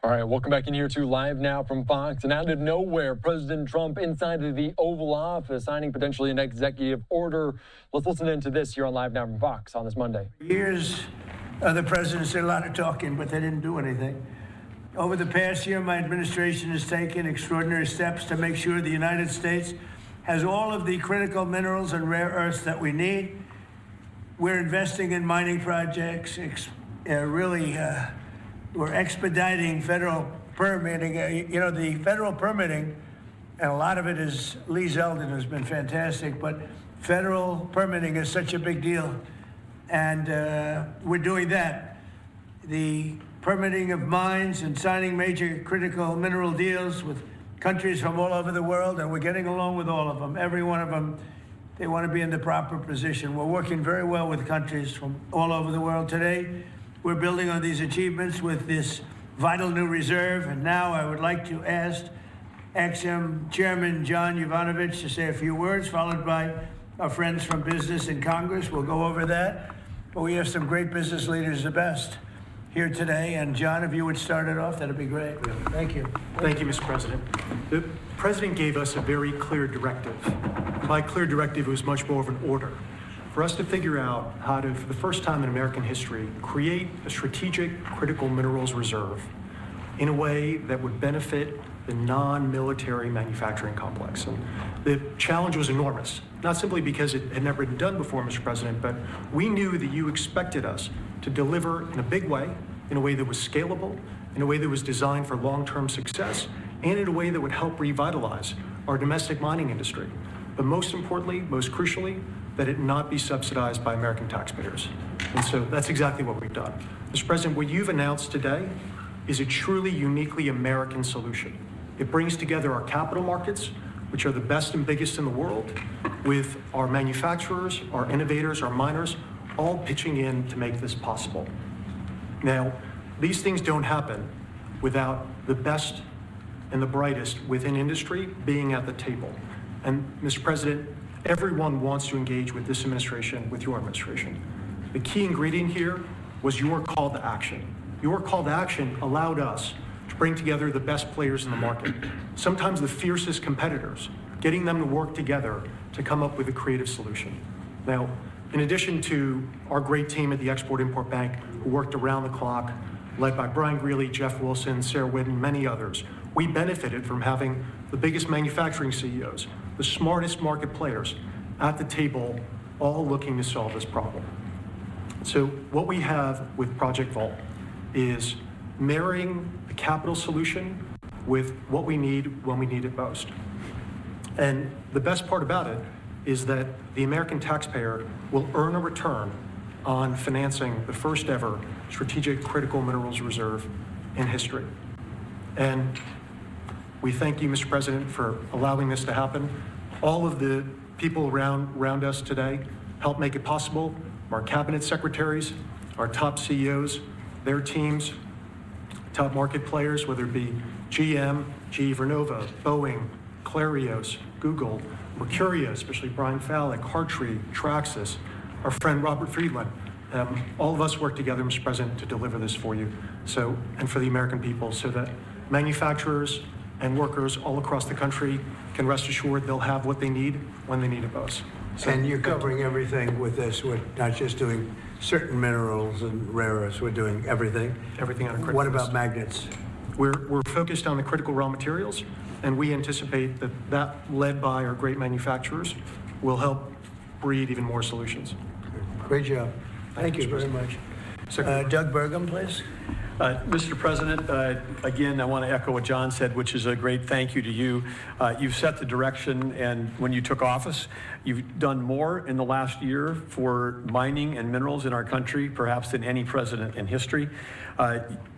All right, welcome back in here to Live Now from Fox. And out of nowhere, President Trump inside of the Oval Office signing potentially an executive order. Let's listen into this here on Live Now from Fox on this Monday. Years, the presidents did a lot of talking, but they didn't do anything. Over the past year, my administration has taken extraordinary steps to make sure the United States has all of the critical minerals and rare earths that we need. We're investing in mining projects, we're expediting federal permitting. The federal permitting, and a lot of it is Lee Zeldin, who's been fantastic, but federal permitting is such a big deal. And we're doing that. The permitting of mines and signing major critical mineral deals with countries from all over the world, and we're getting along with all of them. Every one of them, they want to be in the proper position. We're working very well with countries from all over the world today. We're building on these achievements with this vital new reserve. And now I would like to ask Exim Chairman John Yovanovitch to say a few words, followed by our friends from business in Congress. We'll go over that. But we have some great business leaders, the best, here today. And John, if you would start it off, that'd be great. Thank you. Thank you, Mr. President. The President gave us a very clear directive. By clear directive, it was much more of an order for us to figure out how to, for the first time in American history, create a strategic critical minerals reserve in a way that would benefit the non-military manufacturing complex. And the challenge was enormous, not simply because it had never been done before, Mr. President, but we knew that you expected us to deliver in a big way, in a way that was scalable, in a way that was designed for long-term success, and in a way that would help revitalize our domestic mining industry. But most importantly, most crucially, that it not be subsidized by American taxpayers. And so that's exactly what we've done. Mr. President, what you've announced today is a truly uniquely American solution. It brings together our capital markets, which are the best and biggest in the world, with our manufacturers, our innovators, our miners, all pitching in to make this possible. Now, these things don't happen without the best and the brightest within industry being at the table. And Mr. President, everyone wants to engage with this administration, with your administration. The key ingredient here was your call to action. Your call to action allowed us to bring together the best players in the market, sometimes the fiercest competitors, getting them to work together to come up with a creative solution. Now, in addition to our great team at the Export-Import Bank, who worked around the clock, led by Brian Greeley, Jeff Wilson, Sarah Whitten, many others, we benefited from having the biggest manufacturing CEOs, the smartest market players at the table, all looking to solve this problem. So what we have with Project Vault is marrying the capital solution with what we need when we need it most. And the best part about it is that the American taxpayer will earn a return on financing the first ever strategic critical minerals reserve in history. And we thank you, Mr. President, for allowing this to happen. All of the people around us today help make it possible. Our cabinet secretaries, our top CEOs, their teams, top market players, whether it be GM, GE Vernova, Boeing, Clarios, Google, Mercurio, especially Brian Fallick, Hartree, Traxxas, our friend Robert Friedland. All of us work together, Mr. President, to deliver this for you, and for the American people, so that manufacturers and workers all across the country can rest assured they'll have what they need when they need it most. So, and you're covering everything with this. We're not just doing certain minerals and rare earths. We're doing everything. Everything on a critical What about list. magnets? We're focused on the critical raw materials, and we anticipate that led by our great manufacturers, will help breed even more solutions. Great job. Thank you very much. Doug Burgum, please. Mr. President, again, I want to echo what John said, which is a great thank you to you. You've set the direction, and when you took office, you've done more in the last year for mining and minerals in our country, perhaps than any president in history.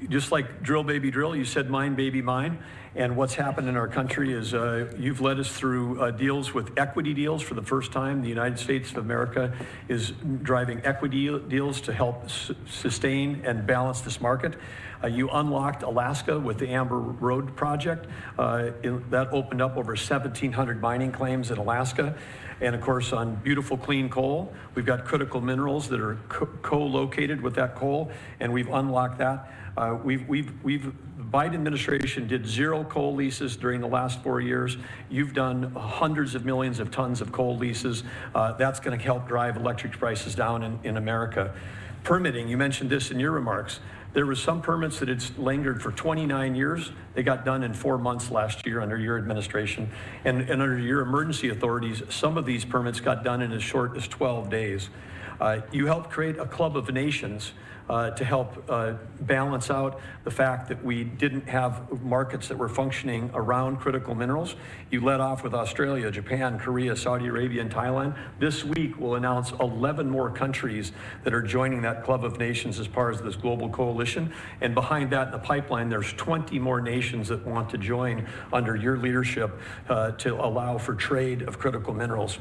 Just like drill, baby, drill, you said mine, baby, mine. And what's happened in our country is you've led us through deals with equity deals for the first time. The United States of America is driving equity deals to help sustain and balance this market. You unlocked Alaska with the Amber Road project. That opened up over 1,700 mining claims in Alaska. And of course, on beautiful clean coal, we've got critical minerals that are co-located with that coal, and we've unlocked that. The Biden administration did 0 coal leases during the last 4 years. You've done hundreds of millions of tons of coal leases. That's going to help drive electric prices down in America. Permitting, you mentioned this in your remarks. There were some permits that had lingered for 29 years. They got done in 4 months last year under your administration. And under your emergency authorities, some of these permits got done in as short as 12 days. You helped create a club of nations to help balance out the fact that we didn't have markets that were functioning around critical minerals. You led off with Australia, Japan, Korea, Saudi Arabia, and Thailand. This week we'll announce 11 more countries that are joining that club of nations as part of this global coalition. And behind that in the pipeline, there's 20 more nations that want to join under your leadership to allow for trade of critical minerals.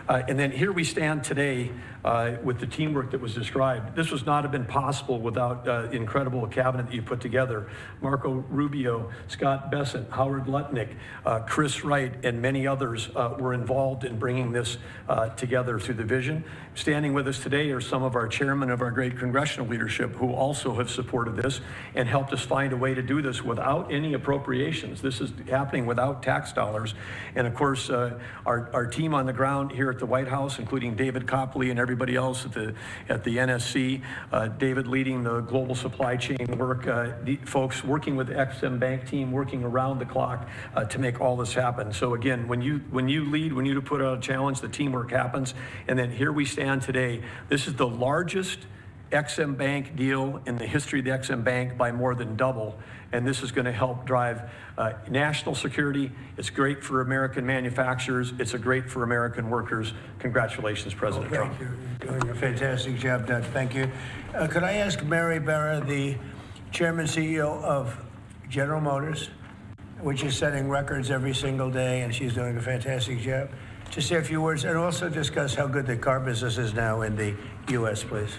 And then here we stand today with the teamwork that was described. This would not have been possible without the incredible cabinet that you put together. Marco Rubio, Scott Bessent, Howard Lutnick, Chris Wright, and many others were involved in bringing this together through the vision. Standing with us today are some of our chairmen of our great congressional leadership who also have supported this and helped us find a way to do this without any appropriations. This is happening without tax dollars. And of course, our team on the ground here at the White House, including David Copley and everybody else at the NSC, David leading the global supply chain work, the folks working with the Ex-Im Bank team, working around the clock to make all this happen. So again, when you lead, when you put out a challenge, the teamwork happens. And then here we stand today. This is the largest Ex-Im Bank deal in the history of the Ex-Im Bank by more than double. And this is going to help drive national security. It's great for American manufacturers. It's great for American workers. Congratulations, President Trump. Thank you. You're doing a fantastic job, Doug. Thank you. Could I ask Mary Barra, the chairman CEO of General Motors, which is setting records every single day, and she's doing a fantastic job, to say a few words and also discuss how good the car business is now in the U.S., please.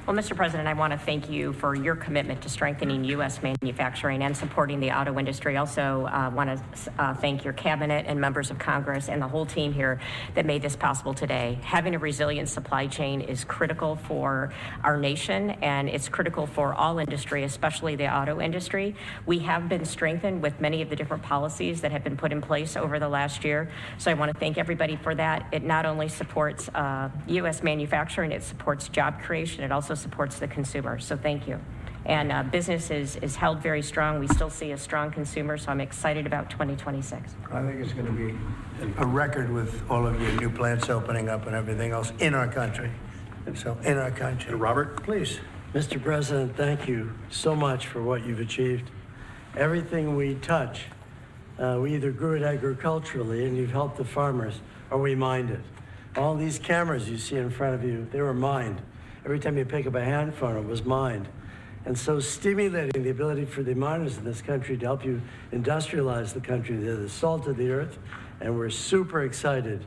Well, Mr. President, I want to thank you for your commitment to strengthening U.S. manufacturing and supporting the auto industry. Also want to thank your cabinet and members of Congress and the whole team here that made this possible today. Having a resilient supply chain is critical for our nation, and it's critical for all industry, especially the auto industry. We have been strengthened with many of the different policies that have been put in place over the last year. So I want to thank everybody for that. It not only supports U.S. manufacturing, it supports job creation. It also supports the consumer. So thank you. And business is held very strong. We still see a strong consumer, so I'm excited about 2026. I think it's going to be a record with all of your new plants opening up and everything else in our country. So in our country. Robert? Please. Mr. President, thank you so much for what you've achieved. Everything we touch, we either grew it agriculturally and you've helped the farmers, or we mined it. All these cameras you see in front of you, they were mined. Every time you pick up a hand phone, it was mined. And so stimulating the ability for the miners in this country to help you industrialize the country, they're the salt of the earth, and we're super excited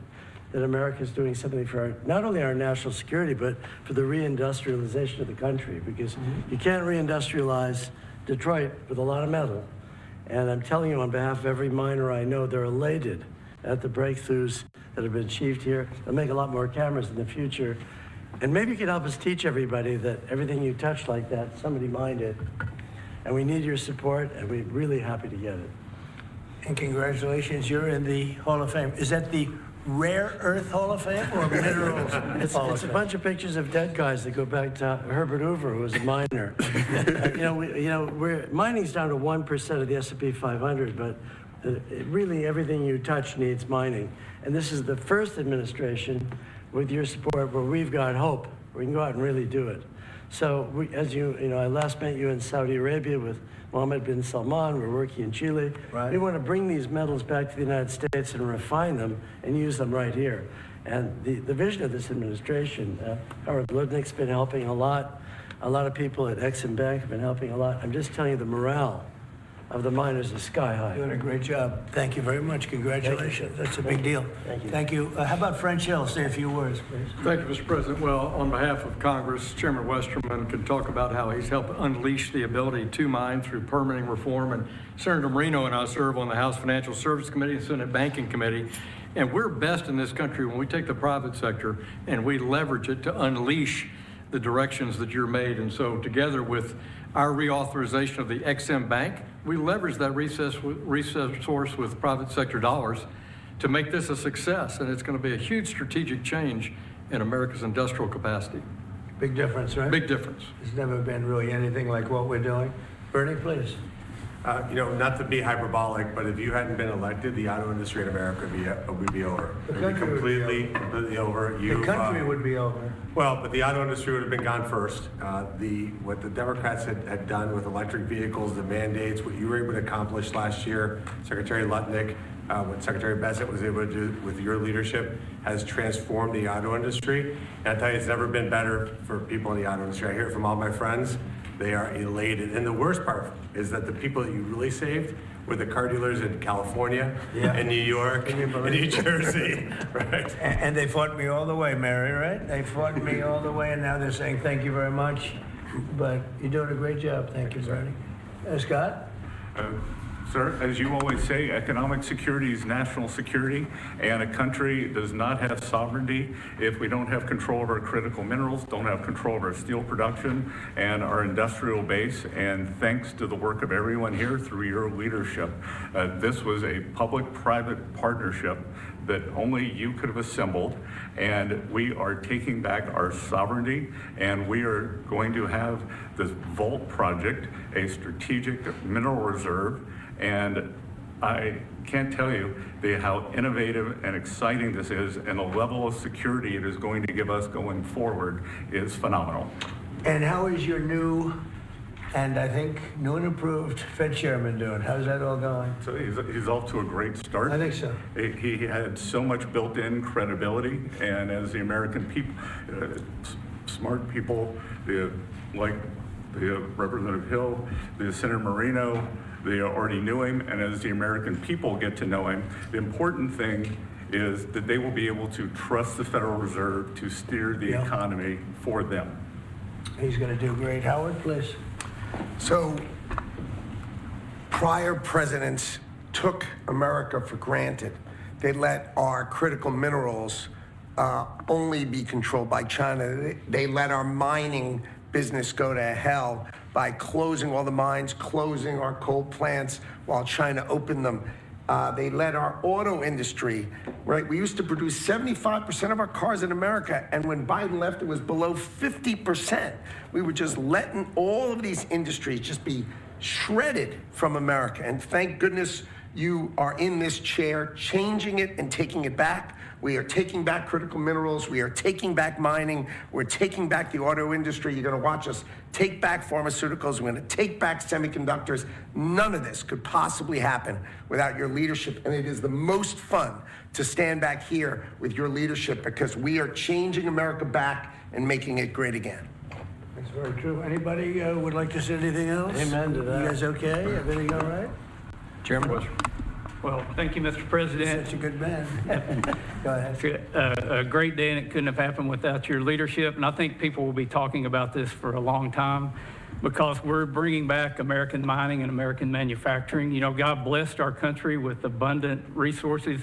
that America is doing something for not only our national security, but for the reindustrialization of the country, because you can't reindustrialize Detroit with a lot of metal. And I'm telling you on behalf of every miner I know, they're elated at the breakthroughs that have been achieved here. They'll make a lot more cameras in the future. And maybe you can help us teach everybody that everything you touch like that, somebody mined it. And we need your support, and we're really happy to get it. And congratulations, you're in the Hall of Fame. Is that the Rare Earth Hall of Fame or Minerals Hall of It's a Fame? bunch of pictures of dead guys that go back to Herbert Hoover, who was a miner. Mining's down to 1% of the S&P 500, but really everything you touch needs mining. And this is the first administration with your support where we've got hope. We can go out and really do it. So I last met you in Saudi Arabia with Mohammed bin Salman. We're working in Chile. Right. We want to bring these metals back to the United States and refine them and use them right here. And the vision of this administration, Howard Lutnick's been helping a lot. A lot of people at Ex-Im Bank have been helping a lot. I'm just telling you, the morale of the miners is sky high. Doing a great job. Thank you very much. Congratulations. That's a big deal. Thank you. Thank you. How about French Hill? Say a few words, please. Thank you, Mr. President. Well, on behalf of Congress, Chairman Westerman can talk about how he's helped unleash the ability to mine through permitting reform. And Senator Marino and I serve on the House Financial Services Committee and Senate Banking Committee. And we're best in this country when we take the private sector and we leverage it to unleash the directions that you're made. And so together with our reauthorization of the XM Bank, we leverage that resource with private sector dollars to make this a success. And it's going to be a huge strategic change in America's industrial capacity. Big difference, right? Big difference. There's never been really anything like what we're doing. Bernie, please. Not to be hyperbolic, but if you hadn't been elected, the auto industry in America would be over. It would be completely over. The country would be over. Well, but the auto industry would have been gone first. What the Democrats had done with electric vehicles, the mandates, what you were able to accomplish last year, Secretary Lutnick, what Secretary Bessent was able to do with your leadership has transformed the auto industry. And I tell you, it's never been better for people in the auto industry. I hear it from all my friends. They are elated. And the worst part is that the people that you really saved were the car dealers in California, and New York, and New Jersey, right? And they fought me all the way, Mary, right? They fought me all the way, and now they're saying thank you very much. But you're doing a great job. Thank you, Bernie. Scott? Sir, as you always say, economic security is national security, and a country does not have sovereignty if we don't have control of our critical minerals, don't have control of our steel production and our industrial base. And thanks to the work of everyone here through your leadership, this was a public-private partnership that only you could have assembled, and we are taking back our sovereignty, and we are going to have this Vault project, a strategic mineral reserve. And I can't tell you how innovative and exciting this is, and the level of security it is going to give us going forward is phenomenal. And how is your new, and I think new and improved Fed chairman doing? How's that all going? So he's off to a great start. I think so. He had so much built-in credibility, and as the American people, smart people, like the Representative Hill, the Senator Marino, they already knew him, and as the American people get to know him, the important thing is that they will be able to trust the Federal Reserve to steer the economy for them. He's going to do great. Howard, please. So, prior presidents took America for granted. They let our critical minerals only be controlled by China. They let our mining business go to hell by closing all the mines, closing our coal plants while China opened them. They let our auto industry, right? We used to produce 75% of our cars in America, and when Biden left, it was below 50%. We were just letting all of these industries just be shredded from America. And thank goodness you are in this chair, changing it and taking it back. We are taking back critical minerals. We are taking back mining. We're taking back the auto industry. You're going to watch us take back pharmaceuticals. We're going to take back semiconductors. None of this could possibly happen without your leadership. And it is the most fun to stand back here with your leadership because we are changing America back and making it great again. That's very true. Anybody would like to say anything else? Amen to that. You guys okay? Everything all right? Chairman. Well, thank you, Mr. President. Such a good man. Go ahead. A great day, and it couldn't have happened without your leadership. And I think people will be talking about this for a long time because we're bringing back American mining and American manufacturing. You know, God blessed our country with abundant resources.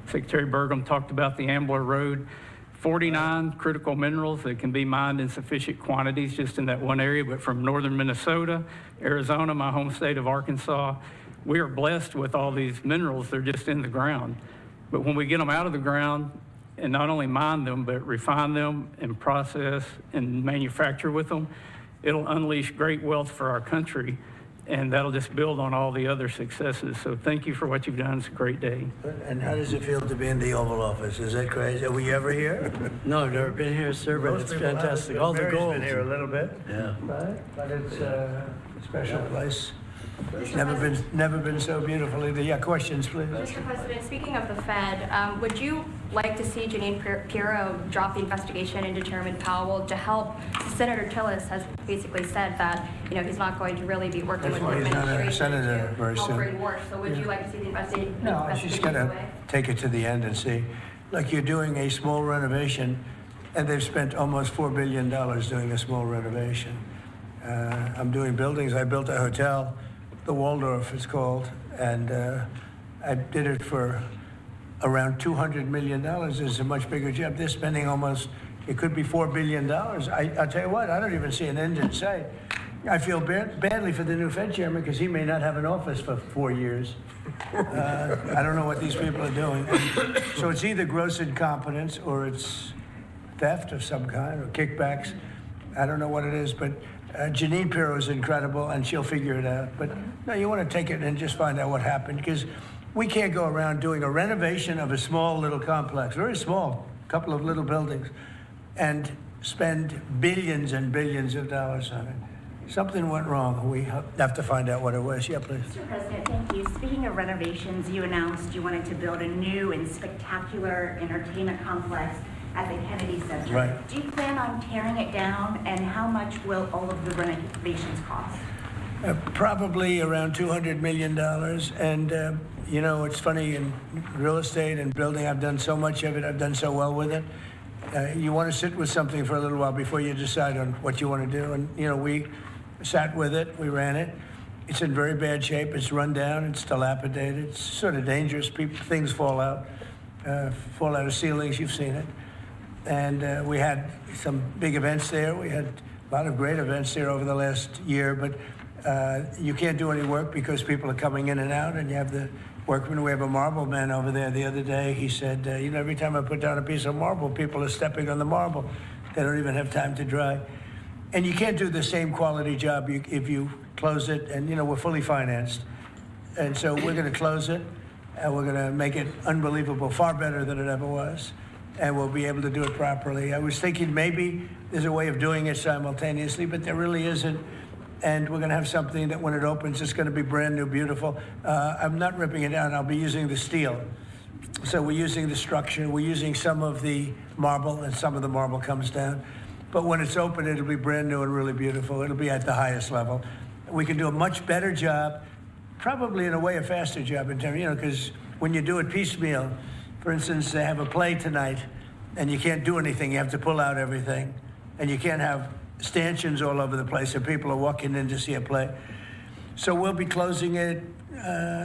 Secretary Burgum talked about the Ambler Road. 49 critical minerals that can be mined in sufficient quantities just in that one area, but from northern Minnesota, Arizona, my home state of Arkansas, we are blessed with all these minerals. They're just in the ground. But when we get them out of the ground and not only mine them, but refine them and process and manufacture with them, it'll unleash great wealth for our country. And that'll just build on all the other successes. So thank you for what you've done. It's a great day. And how does it feel to be in the Oval Office? Is that crazy? Are we ever here? No, I've never been here, sir, but it's fantastic. All the Mary's gold. been here a little bit. Yeah. Right? But it's a special place. Never been so beautiful either. Yeah, questions, please. Mr. President, speaking of the Fed, would you like to see Janine Pirro drop the investigation into Chairman Powell to help? Senator Tillis has basically said that he's not going to really be working with the administration Senator very to soon. bring war. So would you like to see the investigation? No, she's going to take it to the end and see. Like you're doing a small renovation, and they've spent almost $4 billion doing a small renovation. I'm doing buildings. I built a hotel, the Waldorf it's called, and I did it for around $200 million. It's a much bigger job. They're spending almost, it could be $4 billion. I'll tell you what, I don't even see an end in sight. I feel badly for the new Fed chairman because he may not have an office for 4 years. I don't know what these people are doing. So it's either gross incompetence or it's theft of some kind or kickbacks. I don't know what it is, but Janine Pirro is incredible and she'll figure it out. But no, you want to take it and just find out what happened because we can't go around doing a renovation of a small little complex, very small, a couple of little buildings, and spend billions and billions of dollars on it. Something went wrong. We have to find out what it was. Yeah, please. Mr. President, thank you. Speaking of renovations, you announced you wanted to build a new and spectacular entertainment complex at the Kennedy Center. Right. Do you plan on tearing it down, and how much will all of the renovations cost? Probably around $200 million. And, it's funny, in real estate and building, I've done so much of it. I've done so well with it. You want to sit with something for a little while before you decide on what you want to do. And, we sat with it. We ran it. It's in very bad shape. It's run down. It's dilapidated. It's sort of dangerous. Things fall out of ceilings. You've seen it. And we had some big events there. We had a lot of great events there over the last year. But you can't do any work because people are coming in and out. And you have the workmen. We have a marble man over there the other day. He said, every time I put down a piece of marble, people are stepping on the marble. They don't even have time to dry. And you can't do the same quality job if you close it. And, we're fully financed. And so we're going to close it. And we're going to make it unbelievable, far better than it ever was. And we'll be able to do it properly. I was thinking maybe there's a way of doing it simultaneously, but there really isn't. And we're going to have something that when it opens, it's going to be brand new, beautiful. I'm not ripping it down. I'll be using the steel. So we're using the structure. We're using some of the marble, and some of the marble comes down. But when it's open, it'll be brand new and really beautiful. It'll be at the highest level. We can do a much better job, probably in a way a faster job in terms, because when you do it piecemeal, for instance, they have a play tonight, and you can't do anything. You have to pull out everything, and you can't have stanchions all over the place, and people are walking in to see a play. So we'll be closing it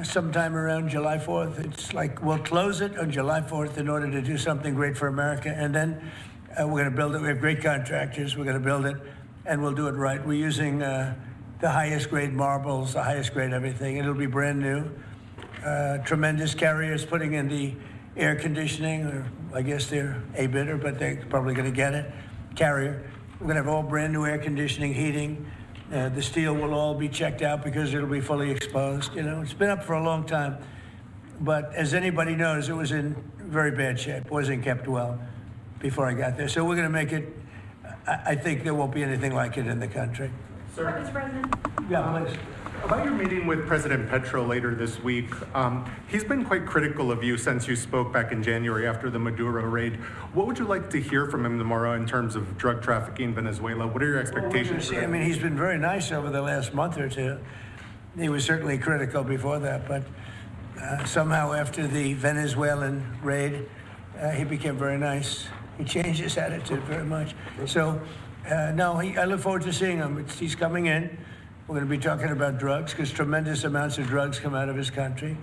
sometime around July 4th. It's like we'll close it on July 4th in order to do something great for America, and then we're going to build it. We have great contractors. We're going to build it, and we'll do it right. We're using the highest grade marbles, the highest grade everything. It'll be brand new. Tremendous carriers putting in the air conditioning, or I guess they're a bidder, but they're probably going to get it. Carrier. We're going to have all brand new air conditioning, heating. The steel will all be checked out because it'll be fully exposed. It's been up for a long time, but as anybody knows, it was in very bad shape. It wasn't kept well before I got there. So we're going to make it. I think there won't be anything like it in the country. Sir, Mr. President. Yeah, please. About your meeting with President Petro later this week, he's been quite critical of you since you spoke back in January after the Maduro raid. What would you like to hear from him tomorrow in terms of drug trafficking in Venezuela? What are your expectations? Well, he's been very nice over the last month or two. He was certainly critical before that, but somehow after the Venezuelan raid, he became very nice. He changed his attitude very much. So, I look forward to seeing him. He's coming in. We're going to be talking about drugs because tremendous amounts of drugs come out of his country.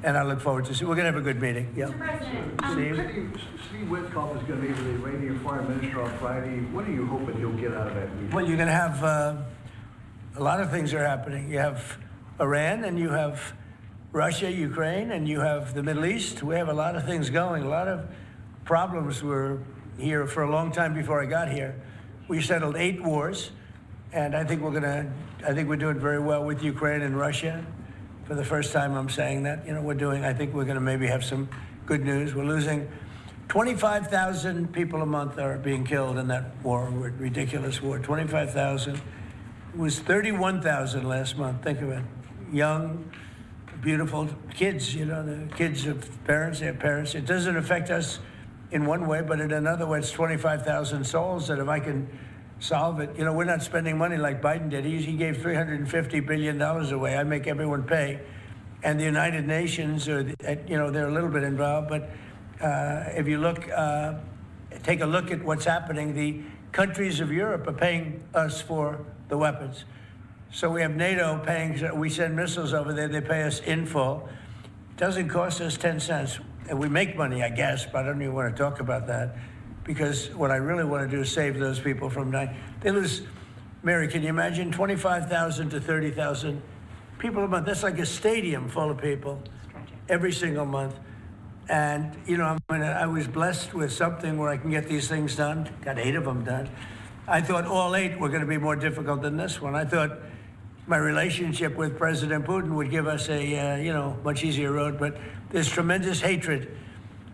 And I look forward to see. We're going to have a good meeting. Yeah. Mr. President. Steve Witkoff is going to be the Iranian foreign minister on Friday. What are you hoping he'll get out of that meeting? Well, you're going to have a lot of things are happening. You have Iran, and you have Russia, Ukraine, and you have the Middle East. We have a lot of things going. A lot of problems were here for a long time before I got here. We settled 8 wars. And I think we're doing very well with Ukraine and Russia. For the first time, I'm saying that. I think we're going to maybe have some good news. We're losing 25,000 people a month are being killed in that war, ridiculous war. 25,000. It was 31,000 last month. Think of it. young, beautiful kids, you know, the kids of parents, their parents. It doesn't affect us in one way, but in another way, it's 25,000 souls that if I can solve it, you know, we're not spending money like Biden did. He gave $350 billion away. I make everyone pay. And the United Nations, you know, they're a little bit involved, but if you look, take a look at what's happening, the countries of Europe are paying us for the weapons. So we have NATO paying, we send missiles over there, they pay us in full. It doesn't cost us 10 cents. And we make money, I guess, but I don't even want to talk about that because what I really want to do is save those people from dying. They lose, Mary, can you imagine 25,000 to 30,000 people a month? That's like a stadium full of people every single month. And, you know, I was blessed with something where I can get these things done. Got 8 of them done. I thought all 8 were going to be more difficult than this one. I thought my relationship with President Putin would give us a, you know, much easier road. But there's tremendous hatred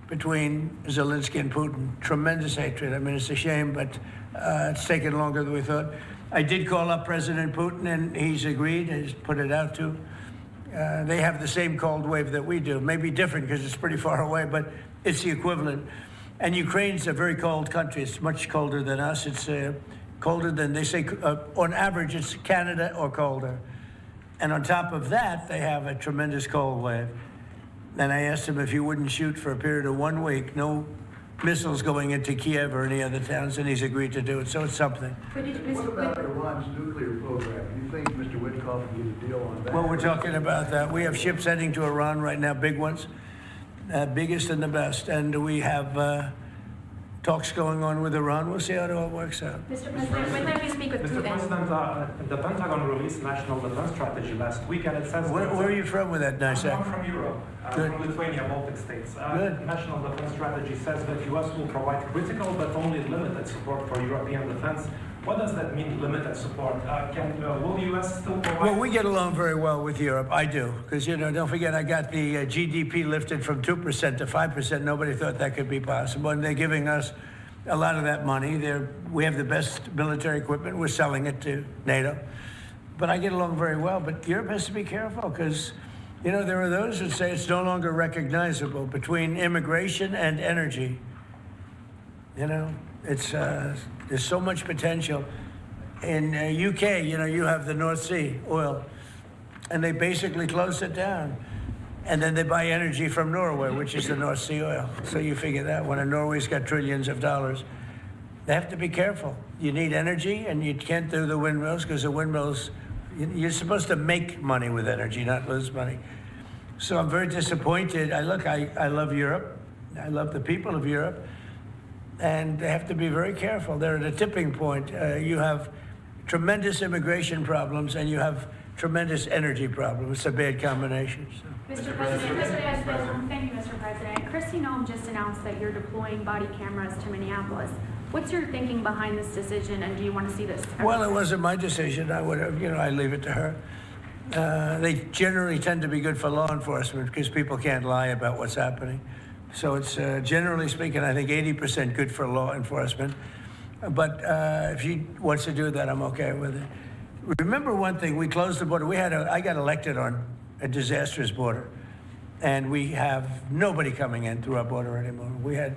between Zelensky and Putin. Tremendous hatred. I mean, it's a shame, but it's taken longer than we thought. I did call up President Putin, and he's agreed. He's put it out to. They have the same cold wave that we do. Maybe different because it's pretty far away, but it's the equivalent. And Ukraine's a very cold country. It's much colder than us. It's colder than, they say, on average, it's Canada or colder. And on top of that, they have a tremendous cold wave. And I asked him if he wouldn't shoot for a period of 1 week, no missiles going into Kiev or any other towns, and he's agreed to do it. So it's something. What about Iran's nuclear program? Do you think Mr. Witkoff can get a deal on that? Well, we're talking about that. We have ships heading to Iran right now, big ones, biggest and the best. And we have talks going on with Iran. We'll see how it all works out. Mr. President, when did we speak with Mr. Putin? President, the Pentagon released National Defense Strategy last week, and it says... Where are you from with that nice I'm from Europe, from Lithuania, Baltic states. Good. National Defense Strategy says that U.S. will provide critical but only limited support for European defense. What does that mean, limited support? Will the U.S. still provide... Well, we get along very well with Europe. I do. Because, you know, don't forget, I got the GDP lifted from 2% to 5%. Nobody thought that could be possible. And they're giving us a lot of that money. We have the best military equipment. We're selling it to NATO. But I get along very well. But Europe has to be careful because, you know, there are those who say it's no longer recognizable between immigration and energy. You know, it's there's so much potential. In UK, you know, you have the North Sea oil, and they basically closed it down. And then they buy energy from Norway, which is the North Sea oil. So you figure that one, and Norway's got trillions of dollars. They have to be careful. You need energy, and you can't do the windmills because the windmills, you're supposed to make money with energy, not lose money. So I'm very disappointed. I love Europe. I love the people of Europe. And they have to be very careful. They're at a tipping point. You have tremendous immigration problems, and you have tremendous energy problems. It's a bad combination. So. Mr. President, thank you, Mr. President. Kristi Noem just announced that you're deploying body cameras to Minneapolis. What's your thinking behind this decision, and do you want to see this? Well, it wasn't my decision. I would have, you know, I leave it to her. They generally tend to be good for law enforcement because people can't lie about what's happening. So it's generally speaking, I think 80% good for law enforcement. But if she wants to do that, I'm okay with it. Remember one thing, we closed the border. I got elected on a disastrous border, and we have nobody coming in through our border anymore. We had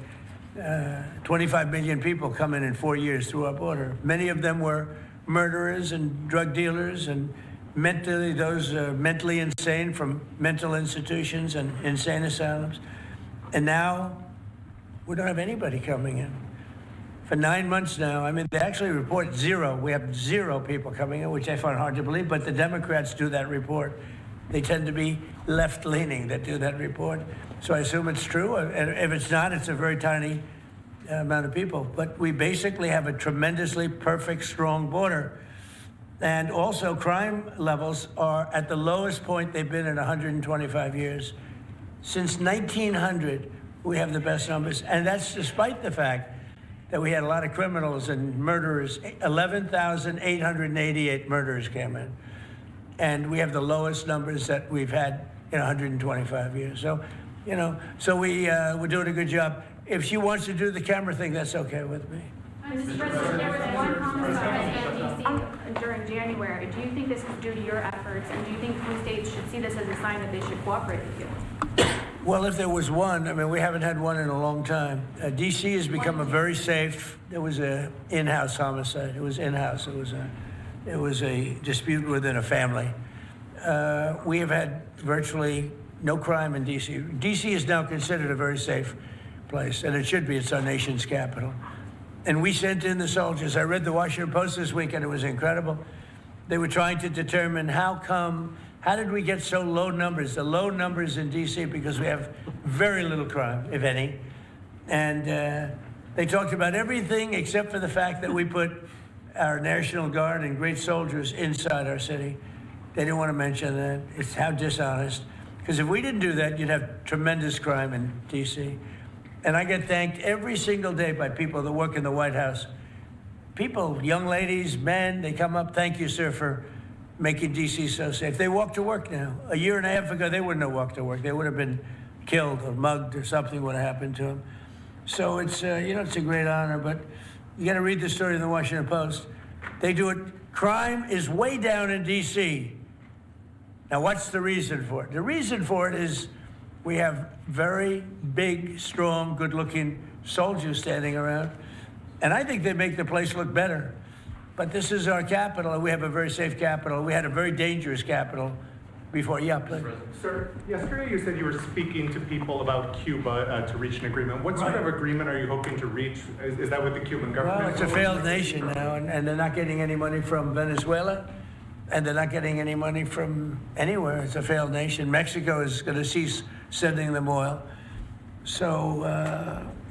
25 million people come in 4 years through our border. Many of them were murderers and drug dealers and mentally insane from mental institutions and insane asylums. And now we don't have anybody coming in. For 9 months now, I mean, they actually report 0. We have 0 people coming in, which I find hard to believe, but the Democrats do that report. They tend to be left-leaning that do that report. So I assume it's true. And if it's not, it's a very tiny amount of people. But we basically have a tremendously perfect, strong border. And also crime levels are at the lowest point they've been in 125 years. Since 1900, we have the best numbers. And that's despite the fact that we had a lot of criminals and murderers. 11,888 murderers came in. And we have the lowest numbers that we've had in 125 years. So, you know, we're doing a good job. If she wants to do the camera thing, that's okay with me. Mr. President, there was one homicide in D.C. during January. Do you think this is due to your efforts, and do you think blue states should see this as a sign that they should cooperate with you? Well, if there was one, I mean, we haven't had one in a long time. D.C. has become a very safe. There was a in-house homicide. It was in-house. It was a dispute within a family. We have had virtually no crime in D.C. D.C. is now considered a very safe place, and it should be. It's our nation's capital. And we sent in the soldiers. I read the Washington Post this week, and it was incredible. They were trying to determine how did we get so low numbers? The low numbers in D.C. because we have very little crime, if any. And they talked about everything except for the fact that we put our National Guard and great soldiers inside our city. They didn't want to mention that. It's how dishonest. Because if we didn't do that, you'd have tremendous crime in D.C. And I get thanked every single day by people that work in the White House. People, young ladies, men, they come up, thank you, sir, for making D.C. so safe. They walk to work now. A year and a half ago, they wouldn't have walked to work. They would have been killed or mugged or something would have happened to them. So it's, it's a great honor, but you got to read the story in the Washington Post. They do it. Crime is way down in D.C. Now, what's the reason for it? The reason for it is we have very big, strong, good-looking soldiers standing around, and I think they make the place look better. But this is our capital, and we have a very safe capital. We had a very dangerous capital before. Yeah, please. Sir, yesterday you said you were speaking to people about Cuba to reach an agreement. What sort of agreement are you hoping to reach? Is that with the Cuban government? Well, it's a failed nation now, and they're not getting any money from Venezuela, and they're not getting any money from anywhere. It's a failed nation. Mexico is going to cease sending them oil. So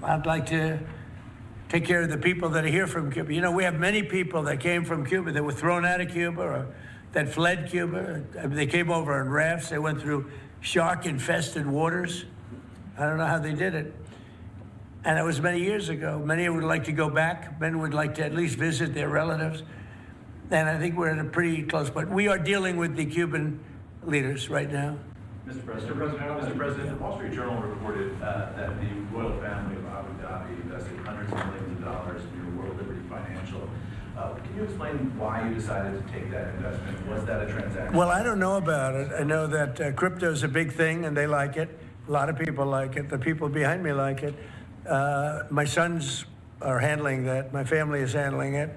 I'd like to take care of the people that are here from Cuba. You know, we have many people that came from Cuba that were thrown out of Cuba or that fled Cuba. They came over in rafts. They went through shark-infested waters. I don't know how they did it. And it was many years ago. Many would like to go back. Many would like to at least visit their relatives. And I think we're at a pretty close point. We are dealing with the Cuban leaders right now. Mr. President, the Wall Street Journal reported that the royal family of Abu Dhabi invested hundreds of millions of dollars in your World Liberty Financial. Can you explain why you decided to take that investment? Was that a transaction? Well, I don't know about it. I know that crypto is a big thing, and they like it. A lot of people like it. The people behind me like it. My sons are handling that. My family is handling it.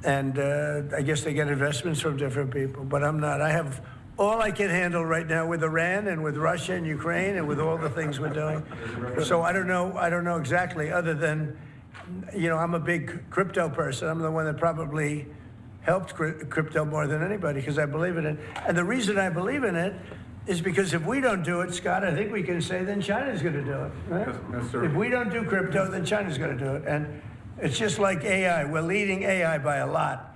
And I guess they get investments from different people, but I'm not. I have all I can handle right now with Iran and with Russia and Ukraine and with all the things we're doing. So I don't know exactly, other than, I'm a big crypto person. I'm the one that probably helped crypto more than anybody because I believe in it. And the reason I believe in it is because if we don't do it, Scott, I think we can say then China's going to do it, right? Yes, sir. If we don't do crypto, then China's going to do it. And it's just like AI. We're leading AI by a lot.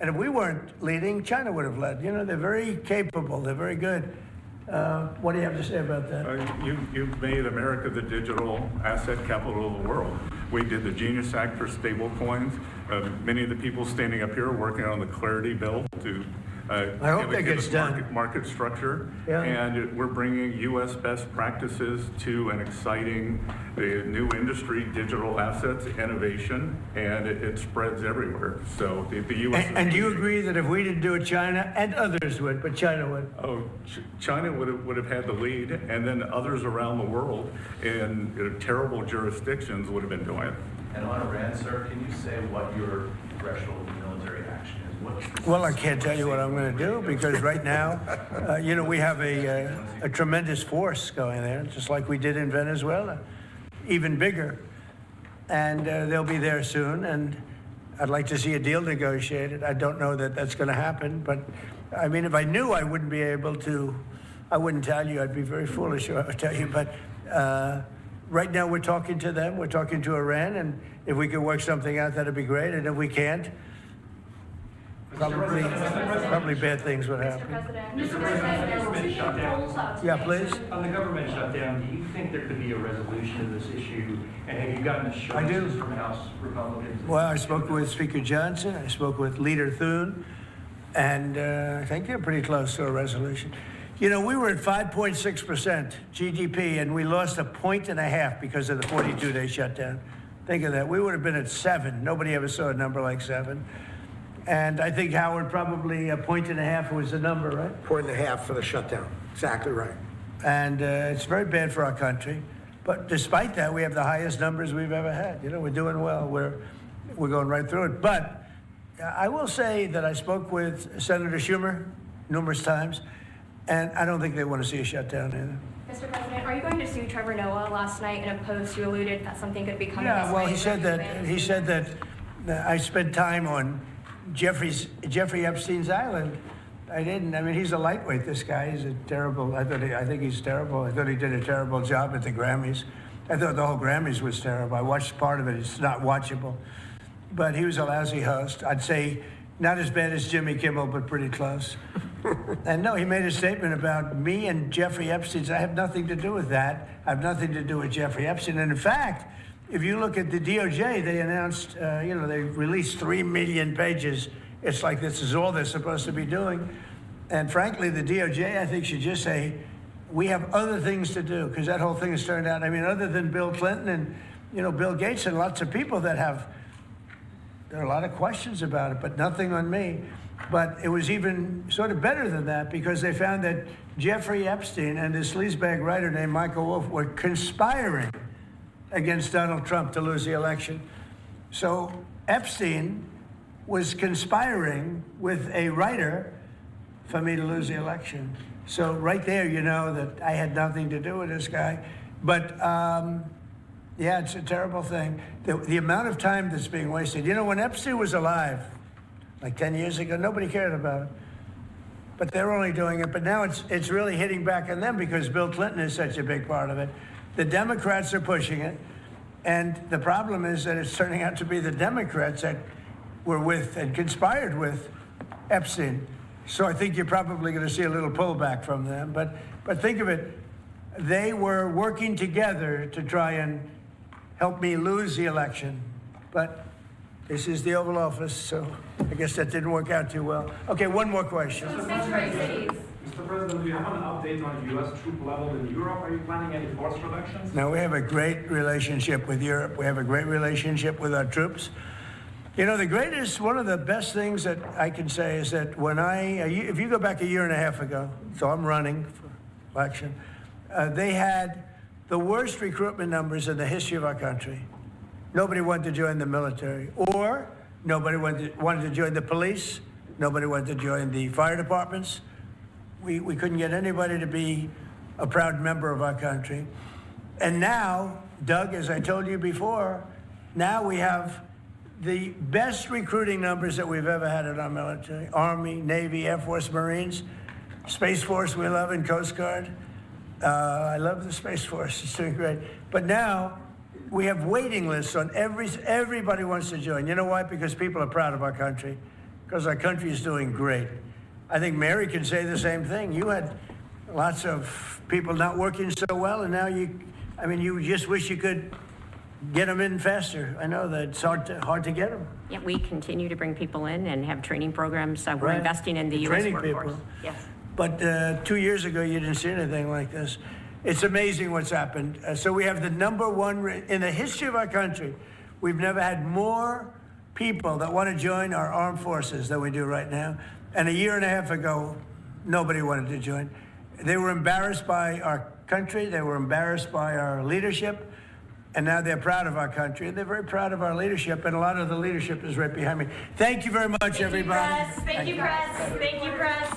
And if we weren't leading, China would have led. They're very capable. They're very good. What do you have to say about that? You've made America the digital asset capital of the world. We did the Genius Act for stable coins. Many of the people standing up here are working on the Clarity Bill to I hope that gets done. Market structure. Yeah. And we're bringing U.S. best practices to an exciting new industry, digital assets, innovation, and it spreads everywhere. So the U.S. And do you agree that if we didn't do it, China and others would, but China would? Oh, China would have had the lead, and then others around the world in terrible jurisdictions would have been doing it. And on Iran, sir, can you say what your threshold of military action is? Well, I can't tell you what I'm going to do because right now, we have a tremendous force going there, just like we did in Venezuela, even bigger. And they'll be there soon, and I'd like to see a deal negotiated. I don't know that that's going to happen, but I mean, if I knew, I wouldn't be able to. I wouldn't tell you. I'd be very foolish if I would tell you. But right now, we're talking to them. We're talking to Iran, and if we could work something out, that'd be great. And if we can't, probably bad things would happen. Yeah, please. On the government shutdown, do you think there could be a resolution to this issue? And have you gotten assurances from House Republicans? Well, I spoke with Speaker Johnson. I spoke with Leader Thune, and I think they're pretty close to a resolution. We were at 5.6% GDP, and we lost 1.5 points because of the 42-day shutdown. Think of that. We would have been at 7. Nobody ever saw a number like 7. And I think, Howard, probably a point and a half was the number, right? Point and a half for the shutdown. Exactly right. And it's very bad for our country. But despite that, we have the highest numbers we've ever had. You know, we're doing well. We're going right through it. But I will say that I spoke with Senator Schumer numerous times, and I don't think they want to see a shutdown either. Mr. President, are you going to sue Trevor Noah? Last night in a post, you alluded that something could be coming. Yeah, well, he said that I spent time on Jeffrey Epstein's island. I didn't. I mean, he's a lightweight, this guy. He's a terrible, I think he's terrible. I thought he did a terrible job at the Grammys. I thought the whole Grammys was terrible. I watched part of it. It's not watchable. But he was a lousy host. I'd say not as bad as Jimmy Kimmel, but pretty close. And no, he made a statement about me and Jeffrey Epstein. I have nothing to do with that. I have nothing to do with Jeffrey Epstein. And in fact, if you look at the DOJ, they announced, they released 3 million pages. It's like this is all they're supposed to be doing. And frankly, the DOJ, I think, should just say, we have other things to do, because that whole thing has turned out, I mean, other than Bill Clinton and, Bill Gates and lots of people that there are a lot of questions about it, but nothing on me. But it was even sort of better than that, because they found that Jeffrey Epstein and this sleazebag writer named Michael Wolff were conspiring against Donald Trump to lose the election. So Epstein was conspiring with a writer for me to lose the election. So right there, you know that I had nothing to do with this guy. But yeah, it's a terrible thing. The amount of time that's being wasted. When Epstein was alive, like 10 years ago, nobody cared about it. But they're only doing it. But now it's really hitting back on them because Bill Clinton is such a big part of it. The Democrats are pushing it. And the problem is that it's turning out to be the Democrats that were with and conspired with Epstein. So I think you're probably going to see a little pullback from them. But think of it, they were working together to try and help me lose the election. But this is the Oval Office, so I guess that didn't work out too well. Okay, one more question. Mr. President, do you have an update on U.S. troop level in Europe? Are you planning any force reductions? No, we have a great relationship with Europe. We have a great relationship with our troops. One of the best things that I can say is that if you go back a year and a half ago, so I'm running for election, they had the worst recruitment numbers in the history of our country. Nobody wanted to join the military, or nobody wanted to join the police. Nobody wanted to join the fire departments. We couldn't get anybody to be a proud member of our country. And now, Doug, as I told you before, now we have the best recruiting numbers that we've ever had in our military. Army, Navy, Air Force, Marines, Space Force we love, and Coast Guard. I love the Space Force, it's doing great. But now we have waiting lists on everybody wants to join. You know why? Because people are proud of our country, because our country is doing great. I think Mary can say the same thing. You had lots of people not working so well, and now you just wish you could get them in faster. I know that it's hard to get them. Yeah, we continue to bring people in and have training programs. We're investing in the U.S. workforce. People. Yes. But 2 years ago, you didn't see anything like this. It's amazing what's happened. So we have the #1 in the history of our country. We've never had more people that want to join our armed forces than we do right now. And a year and a half ago, nobody wanted to join. They were embarrassed by our country. They were embarrassed by our leadership. And now they're proud of our country. And they're very proud of our leadership. And a lot of the leadership is right behind me. Thank you very much, everybody. Thank you, press. Thank you, press.